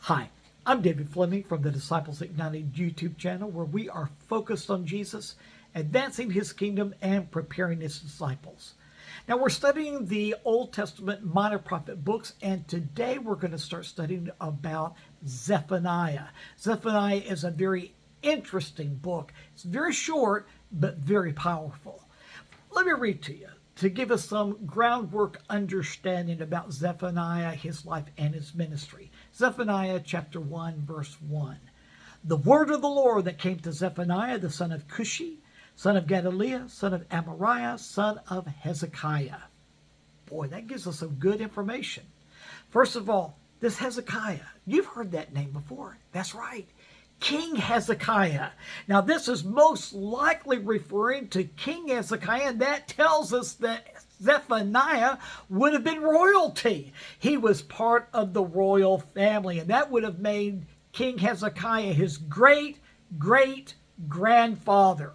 Hi, I'm David Fleming from the Disciples Ignited YouTube channel, where we are focused on Jesus, advancing his kingdom, and preparing his disciples. Now, we're studying the Old Testament minor prophet books, and today we're going to start studying about Zephaniah. Zephaniah is a very interesting book. It's very short, but very powerful. Let me read to you to give us some groundwork understanding about Zephaniah, his life, and his ministry. Zephaniah chapter 1, verse 1. The word of the Lord that came to Zephaniah, the son of Cushi, son of Gedaliah, son of Amariah, son of Hezekiah. Boy, that gives us some good information. First of all, this Hezekiah, you've heard that name before. That's right. King Hezekiah. Now, this is most likely referring to King Hezekiah, and that tells us that Zephaniah would have been royalty. He was part of the royal family, and that would have made King Hezekiah his great-great-grandfather.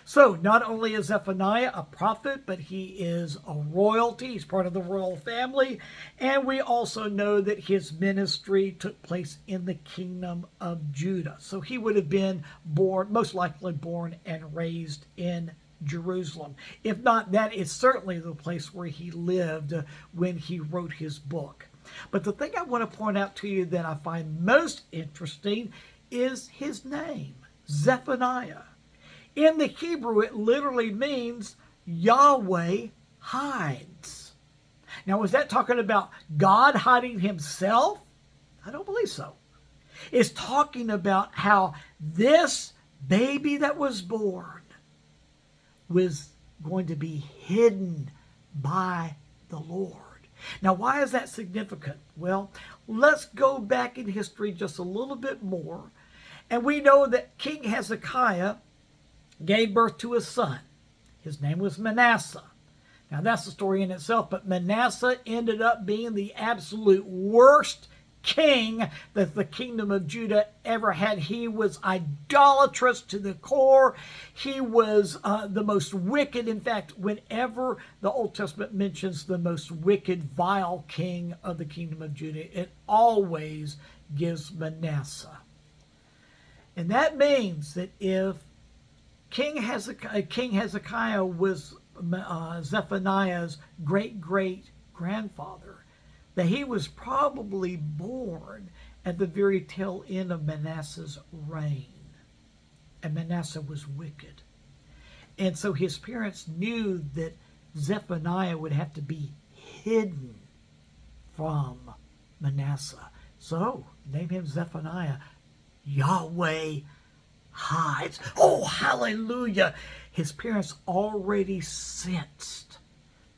So, not only is Zephaniah a prophet, but he is a royalty. He's part of the royal family. And we also know that his ministry took place in the kingdom of Judah. So he would have been born, most likely born and raised in Jerusalem. If not, that is certainly the place where he lived when he wrote his book. But the thing I want to point out to you that I find most interesting is his name, Zephaniah. In the Hebrew, it literally means Yahweh hides. Now, is that talking about God hiding himself? I don't believe so. It's talking about how this baby that was born was going to be hidden by the Lord. Now, why is that significant? Well, let's go back in history just a little bit more. And we know that King Hezekiah gave birth to a son. His name was Manasseh. Now, that's a story in itself, but Manasseh ended up being the absolute worst king that the kingdom of Judah ever had. He was idolatrous to the core. He was the most wicked. In fact, whenever the Old Testament mentions the most wicked, vile king of the kingdom of Judah, it always gives Manasseh. And that means that if King Hezekiah was Zephaniah's great-great-grandfather, that he was probably born at the very tail end of Manasseh's reign. And Manasseh was wicked. And so his parents knew that Zephaniah would have to be hidden from Manasseh. So, name him Zephaniah. Yahweh hides. Oh, hallelujah. His parents already sensed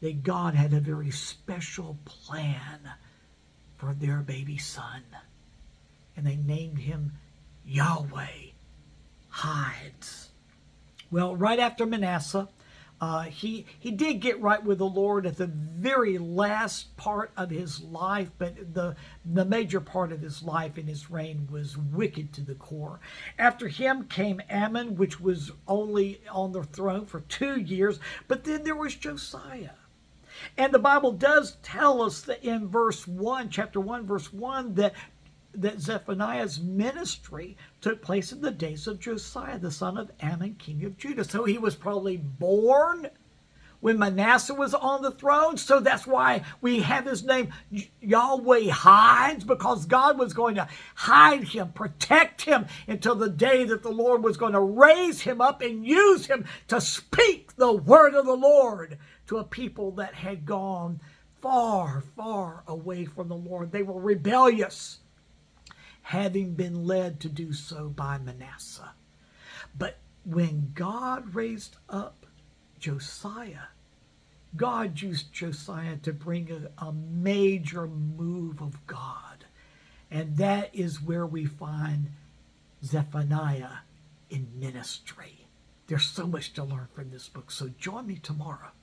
that God had a very special plan for their baby son. And they named him Yahweh Hides. Well, right after Manasseh, he did get right with the Lord at the very last part of his life, but the major part of his life in his reign was wicked to the core. After him came Ammon, which was only on the throne for 2 years, but then there was Josiah. And the Bible does tell us that in chapter 1, verse 1, that Zephaniah's ministry took place in the days of Josiah, the son of Ammon, king of Judah. So he was probably born when Manasseh was on the throne. So that's why we have his name Yahweh Hides, because God was going to hide him, protect him until the day that the Lord was going to raise him up and use him to speak the word of the Lord to a people that had gone far, far away from the Lord. They were rebellious, having been led to do so by Manasseh. But when God raised up Josiah, God used Josiah to bring a major move of God. And that is where we find Zephaniah in ministry. There's so much to learn from this book, so join me tomorrow